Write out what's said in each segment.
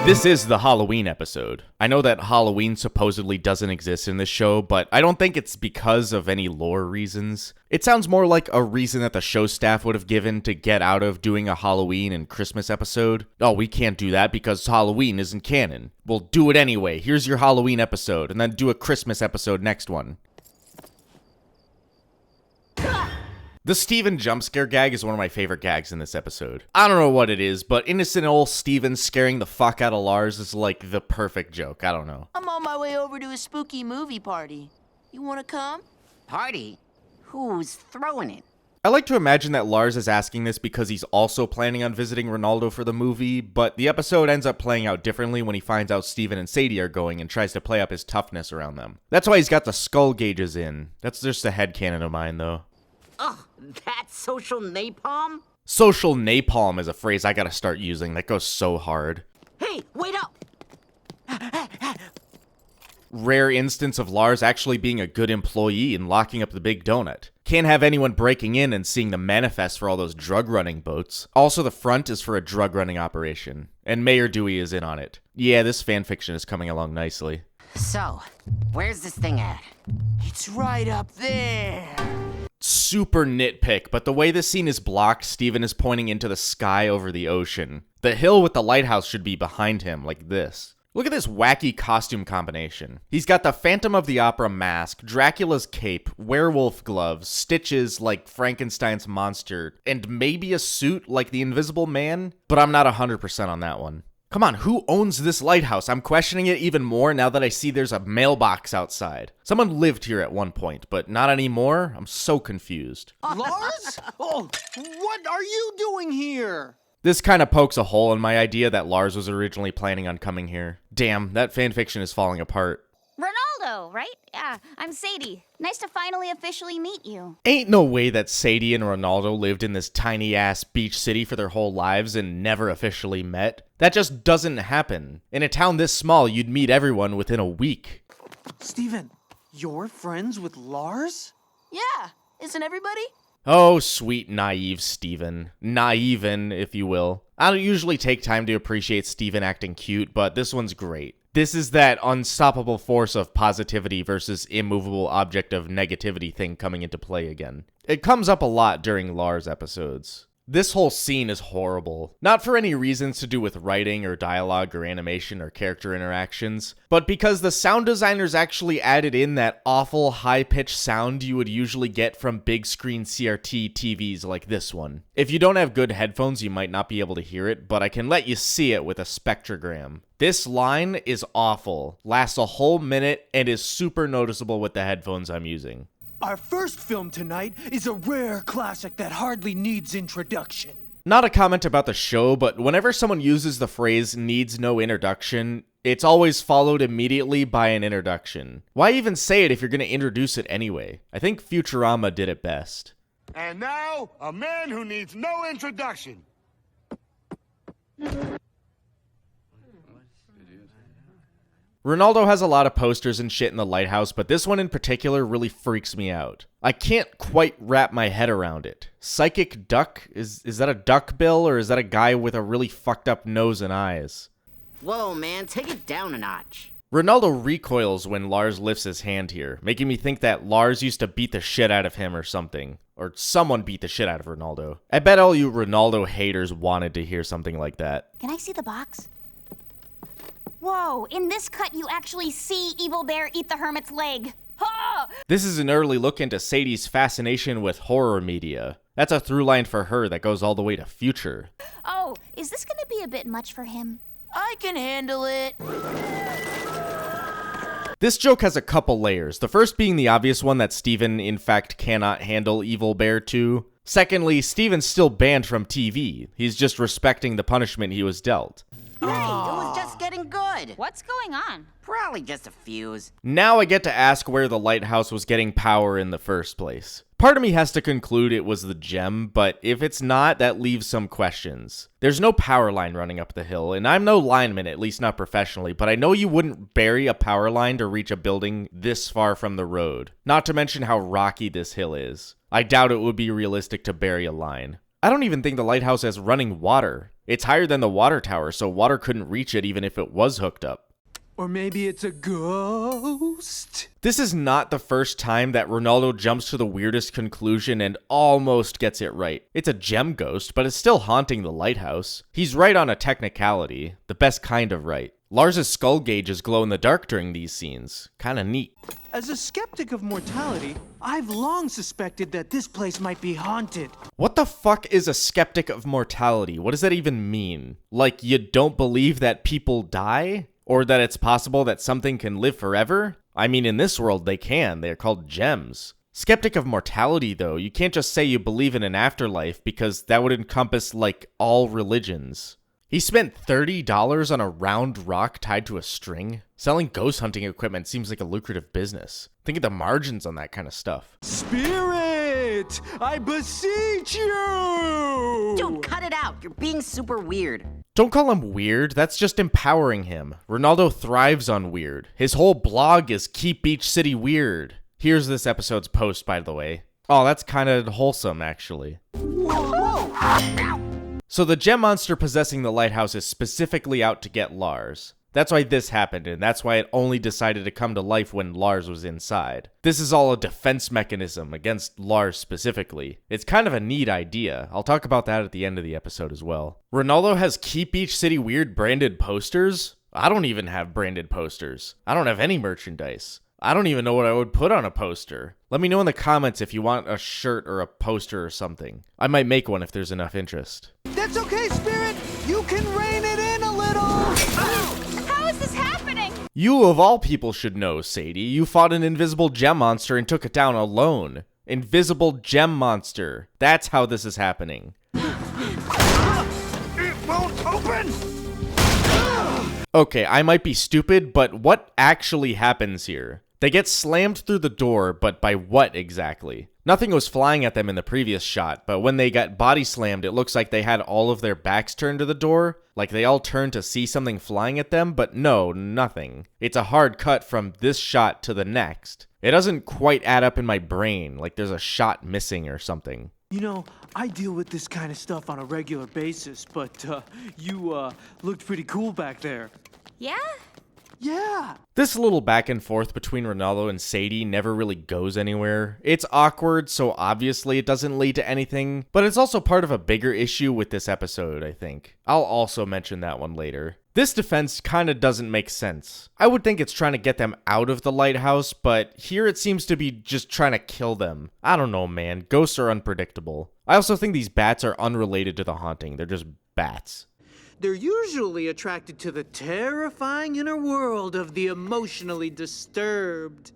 This is the Halloween episode. I know that Halloween supposedly doesn't exist in this show, but I don't think it's because of any lore reasons. It sounds more like a reason that the show staff would have given to get out of doing a Halloween and Christmas episode. Oh, we can't do that because Halloween isn't canon. We'll do it anyway. Here's your Halloween episode, and then do a Christmas episode next one. The Steven jump scare gag is one of my favorite gags in this episode. I don't know what it is, but innocent old Steven scaring the fuck out of Lars is like the perfect joke. I don't know. I'm on my way over to a spooky movie party. You wanna come? Party? Who's throwing it? I like to imagine that Lars is asking this because he's also planning on visiting Ronaldo for the movie, but the episode ends up playing out differently when he finds out Steven and Sadie are going and tries to play up his toughness around them. That's why he's got the skull gauges in. That's just a headcanon of mine, though. Ugh, that's social napalm? Social napalm is a phrase I gotta start using. That goes so hard. Hey, wait up! Rare instance of Lars actually being a good employee and locking up the big donut. Can't have anyone breaking in and seeing the manifest for all those drug running boats. Also, the front is for a drug running operation, and Mayor Dewey is in on it. Yeah, this fanfiction is coming along nicely. So, where's this thing at? It's right up there. Super nitpick, but the way this scene is blocked, Steven is pointing into the sky over the ocean. The hill with the lighthouse should be behind him, like this. Look at this wacky costume combination. He's got the Phantom of the Opera mask, Dracula's cape, werewolf gloves, stitches like Frankenstein's monster, and maybe a suit like the Invisible Man, but I'm not 100% on that one. Come on, who owns this lighthouse? I'm questioning it even more now that I see there's a mailbox outside. Someone lived here at one point, but not anymore? I'm so confused. Lars? Oh, what are you doing here? This kind of pokes a hole in my idea that Lars was originally planning on coming here. Damn, that fanfiction is falling apart. Ronaldo, right? Yeah, I'm Sadie. Nice to finally officially meet you. Ain't no way that Sadie and Ronaldo lived in this tiny-ass beach city for their whole lives and never officially met. That just doesn't happen. In a town this small, you'd meet everyone within a week. Steven, you're friends with Lars? Yeah, isn't everybody? Oh, sweet naive Steven. Naiven, if you will. I don't usually take time to appreciate Steven acting cute, but this one's great. This is that unstoppable force of positivity versus immovable object of negativity thing coming into play again. It comes up a lot during Lars episodes. This whole scene is horrible. Not for any reasons to do with writing or dialogue or animation or character interactions, but because the sound designers actually added in that awful high-pitched sound you would usually get from big screen CRT TVs like this one. If you don't have good headphones, you might not be able to hear it, but I can let you see it with a spectrogram. This line is awful, lasts a whole minute, and is super noticeable with the headphones I'm using. Our first film tonight is a rare classic that hardly needs introduction. Not a comment about the show, but whenever someone uses the phrase needs no introduction, it's always followed immediately by an introduction. Why even say it if you're going to introduce it anyway? I think Futurama did it best. And now, a man who needs no introduction. Ronaldo has a lot of posters and shit in the lighthouse, but this one in particular really freaks me out. I can't quite wrap my head around it. Psychic duck? Is that a duck bill, or is that a guy with a really fucked up nose and eyes? Whoa, man, take it down a notch. Ronaldo recoils when Lars lifts his hand here, making me think that Lars used to beat the shit out of him or something. Or someone beat the shit out of Ronaldo. I bet all you Ronaldo haters wanted to hear something like that. Can I see the box? Whoa, in this cut you actually see Evil Bear eat the hermit's leg. Ha! This is an early look into Sadie's fascination with horror media. That's a through line for her that goes all the way to future. Oh, is this gonna be a bit much for him? I can handle it. This joke has a couple layers. The first being the obvious one that Steven, in fact, cannot handle Evil Bear 2. Secondly, Steven's still banned from TV. He's just respecting the punishment he was dealt. Hey, it was just getting good. What's going on? Probably just a fuse. Now I get to ask where the lighthouse was getting power in the first place. Part of me has to conclude it was the gem, but if it's not, that leaves some questions. There's no power line running up the hill, and I'm no lineman, at least not professionally, but I know you wouldn't bury a power line to reach a building this far from the road. Not to mention how rocky this hill is. I doubt it would be realistic to bury a line. I don't even think the lighthouse has running water. It's higher than the water tower, so water couldn't reach it even if it was hooked up. Or maybe it's a ghost? This is not the first time that Ronaldo jumps to the weirdest conclusion and almost gets it right. It's a gem ghost, but it's still haunting the lighthouse. He's right on a technicality, the best kind of right. Lars's skull gauges glow in the dark during these scenes. Kinda neat. As a skeptic of mortality, I've long suspected that this place might be haunted. What the fuck is a skeptic of mortality? What does that even mean? Like, you don't believe that people die? Or that it's possible that something can live forever? I mean, in this world, they can. They're called gems. Skeptic of mortality, though, you can't just say you believe in an afterlife because that would encompass, like, all religions. He spent $30 on a round rock tied to a string? Selling ghost hunting equipment seems like a lucrative business. Think of the margins on that kind of stuff. Spirit, I beseech you! Dude, cut it out. You're being super weird. Don't call him weird, that's just empowering him. Ronaldo thrives on weird. His whole blog is Keep Beach City Weird. Here's this episode's post, by the way. Oh, that's kinda wholesome, actually. So the gem monster possessing the lighthouse is specifically out to get Lars. That's why this happened, and that's why it only decided to come to life when Lars was inside. This is all a defense mechanism against Lars specifically. It's kind of a neat idea. I'll talk about that at the end of the episode as well. Ronaldo has Keep Beach City Weird branded posters? I don't even have branded posters. I don't have any merchandise. I don't even know what I would put on a poster. Let me know in the comments if you want a shirt or a poster or something. I might make one if there's enough interest. That's okay, Spirit! You can rein it in a little! How is this happening? You of all people should know, Sadie. You fought an invisible gem monster and took it down alone. Invisible gem monster. That's how this is happening. It won't open! Okay, I might be stupid, but what actually happens here? They get slammed through the door, but by what exactly? Nothing was flying at them in the previous shot, but when they got body slammed, it looks like they had all of their backs turned to the door, like they all turned to see something flying at them, but no, nothing. It's a hard cut from this shot to the next. It doesn't quite add up in my brain, like there's a shot missing or something. You know, I deal with this kind of stuff on a regular basis, but you looked pretty cool back there. Yeah? Yeah! This little back and forth between Ronaldo and Sadie never really goes anywhere. It's awkward, so obviously it doesn't lead to anything, but it's also part of a bigger issue with this episode, I think. I'll also mention that one later. This defense kinda doesn't make sense. I would think it's trying to get them out of the lighthouse, but here it seems to be just trying to kill them. I don't know, man. Ghosts are unpredictable. I also think these bats are unrelated to the haunting. They're just bats. They're usually attracted to the terrifying inner world of the emotionally disturbed.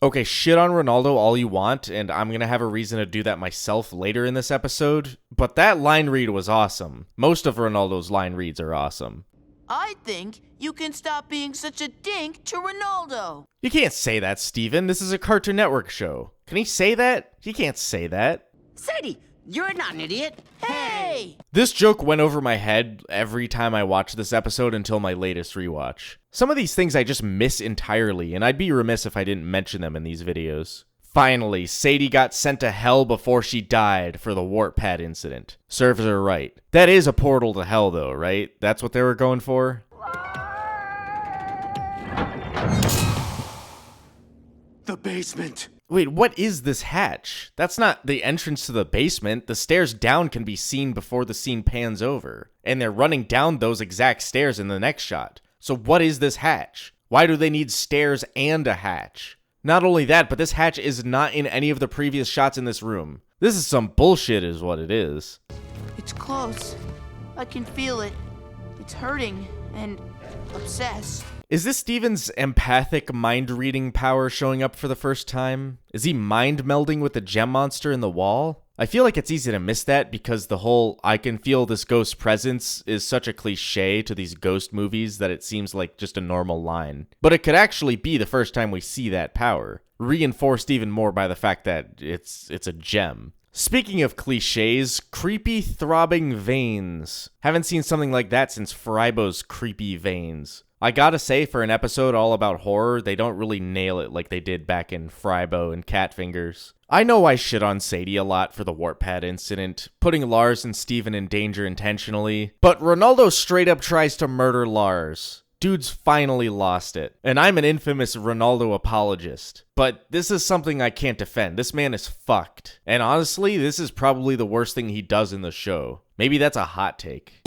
Okay, shit on Ronaldo all you want, and I'm gonna have a reason to do that myself later in this episode, but that line read was awesome. Most of Ronaldo's line reads are awesome. I think you can stop being such a dink to Ronaldo. You can't say that, Steven. This is a Cartoon Network show. Can he say that? He can't say that. Sadie, you're not an idiot. Hey! This joke went over my head every time I watched this episode until my latest rewatch. Some of these things I just miss entirely, and I'd be remiss if I didn't mention them in these videos. Finally, Sadie got sent to hell before she died for the warp pad incident. Serves her right. That is a portal to hell though, right? That's what they were going for? The basement. Wait, what is this hatch? That's not the entrance to the basement. The stairs down can be seen before the scene pans over. And they're running down those exact stairs in the next shot. So what is this hatch? Why do they need stairs and a hatch? Not only that, but this hatch is not in any of the previous shots in this room. This is some bullshit is what it is. It's close. I can feel it. It's hurting and obsessed. Is this Steven's empathic mind-reading power showing up for the first time? Is he mind-melding with the gem monster in the wall? I feel like it's easy to miss that because the whole "I can feel this ghost presence" is such a cliche to these ghost movies that it seems like just a normal line. But it could actually be the first time we see that power, reinforced even more by the fact that it's a gem. Speaking of cliches, creepy throbbing veins. Haven't seen something like that since Frybo's Creepy Veins. I gotta say, for an episode all about horror, they don't really nail it like they did back in Frybo and Catfingers. I know I shit on Sadie a lot for the warp pad incident, putting Lars and Steven in danger intentionally, but Ronaldo straight up tries to murder Lars. Dude's finally lost it. And I'm an infamous Ronaldo apologist. But this is something I can't defend. This man is fucked. And honestly, this is probably the worst thing he does in the show. Maybe that's a hot take.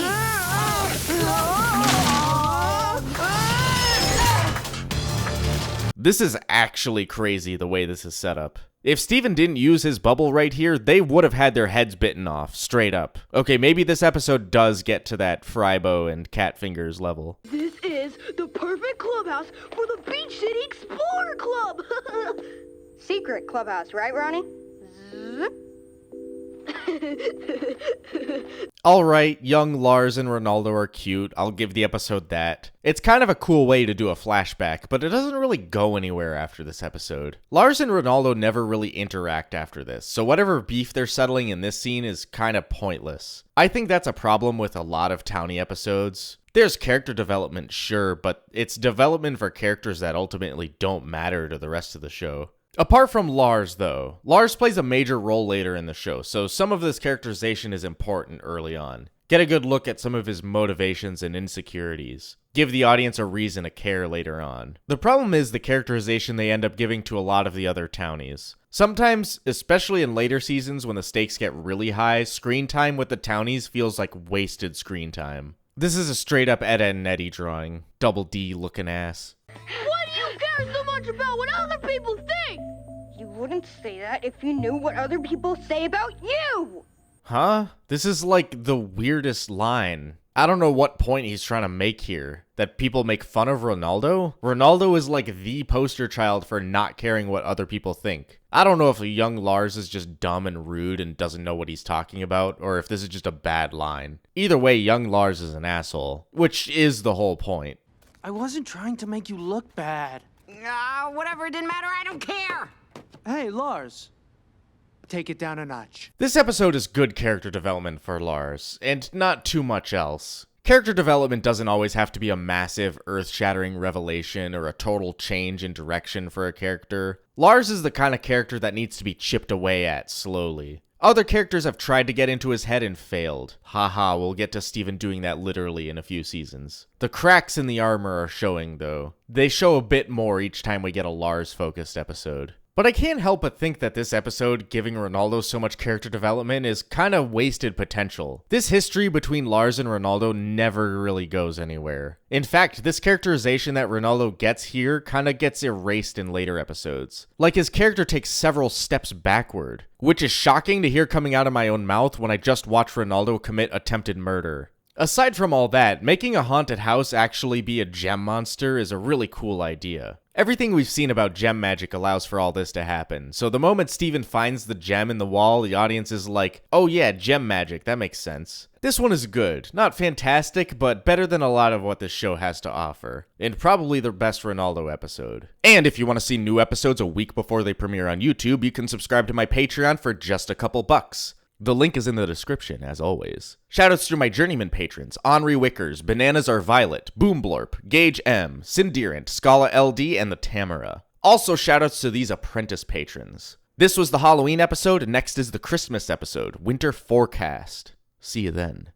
This is actually crazy the way this is set up. If Steven didn't use his bubble right here, they would have had their heads bitten off, straight up. Okay, maybe this episode does get to that Frybo and Catfingers level. This is the perfect clubhouse for the Beach City Explorer Club! Secret clubhouse, right, Ronnie? Zip. Alright, young Lars and Ronaldo are cute, I'll give the episode that. It's kind of a cool way to do a flashback, but it doesn't really go anywhere after this episode. Lars and Ronaldo never really interact after this, so whatever beef they're settling in this scene is kind of pointless. I think that's a problem with a lot of Townie episodes. There's character development, sure, but it's development for characters that ultimately don't matter to the rest of the show. Apart from Lars, though, Lars plays a major role later in the show, so some of this characterization is important early on. Get a good look at some of his motivations and insecurities. Give the audience a reason to care later on. The problem is the characterization they end up giving to a lot of the other Townies. Sometimes, especially in later seasons when the stakes get really high, screen time with the Townies feels like wasted screen time. This is a straight up Ed, Edd n Eddy drawing. Double D looking ass. Why do you care so much about what other people think? You wouldn't say that if you knew what other people say about you! Huh? This is like the weirdest line. I don't know what point he's trying to make here. That people make fun of Ronaldo? Ronaldo is like the poster child for not caring what other people think. I don't know if young Lars is just dumb and rude and doesn't know what he's talking about, or if this is just a bad line. Either way, young Lars is an asshole, which is the whole point. I wasn't trying to make you look bad. Whatever, it didn't matter, I don't care! Hey, Lars. Take it down a notch. This episode is good character development for Lars, and not too much else. Character development doesn't always have to be a massive, earth-shattering revelation or a total change in direction for a character. Lars is the kind of character that needs to be chipped away at slowly. Other characters have tried to get into his head and failed. Haha, we'll get to Steven doing that literally in a few seasons. The cracks in the armor are showing, though. They show a bit more each time we get a Lars-focused episode. But I can't help but think that this episode, giving Ronaldo so much character development, is kind of wasted potential. This history between Lars and Ronaldo never really goes anywhere. In fact, this characterization that Ronaldo gets here kind of gets erased in later episodes. Like his character takes several steps backward, which is shocking to hear coming out of my own mouth when I just watched Ronaldo commit attempted murder. Aside from all that, making a haunted house actually be a gem monster is a really cool idea. Everything we've seen about gem magic allows for all this to happen, so the moment Steven finds the gem in the wall, the audience is like, oh yeah, gem magic, that makes sense. This one is good. Not fantastic, but better than a lot of what this show has to offer. And probably the best Ronaldo episode. And if you want to see new episodes a week before they premiere on YouTube, you can subscribe to my Patreon for just a couple bucks. The link is in the description, as always. Shoutouts to my journeyman patrons, Henri Wickers, Bananas Are Violet, Boomblorp, Gage M, Cinderant, Scala LD, and the Tamara. Also shoutouts to these apprentice patrons. This was the Halloween episode, next is the Christmas episode, Winter Forecast. See you then.